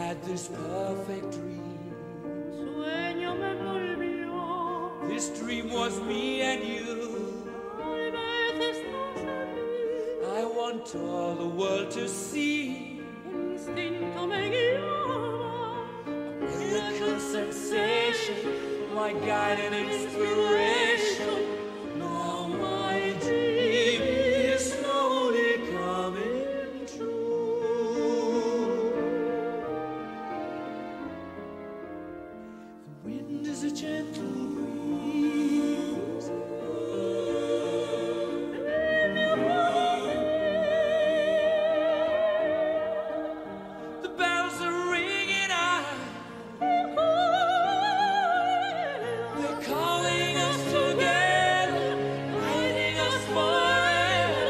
had this perfect dream. Sueño me envolvió. This dream was me and you. Tal vez estás aquí. I want all the world to see. Un instinto me guiaba. Miracle sensation, my guide and inspiration. Now my dream is slowly coming true. The wind is a gentle breeze. The bells are ringing out. They're calling us together, guiding us forever.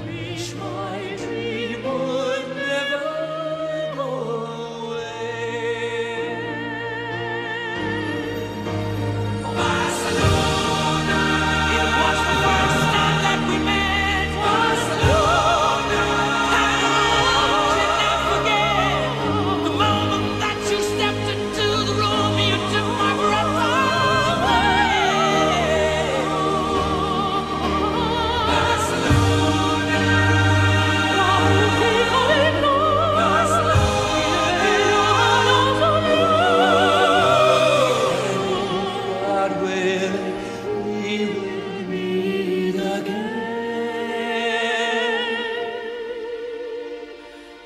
Wish my dream would never go away. Barcelona, it was the first time that we met. Barcelona, how can I forget the moment that you stepped into the room? You took my breath away. Barcelona, God willing, we will meet again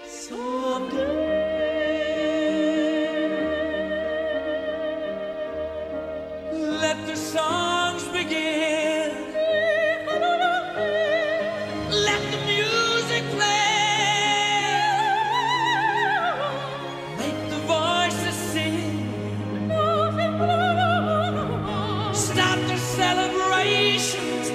someday. Let the songs begin. Let the music play. Make the voices sing. Start the celebrations.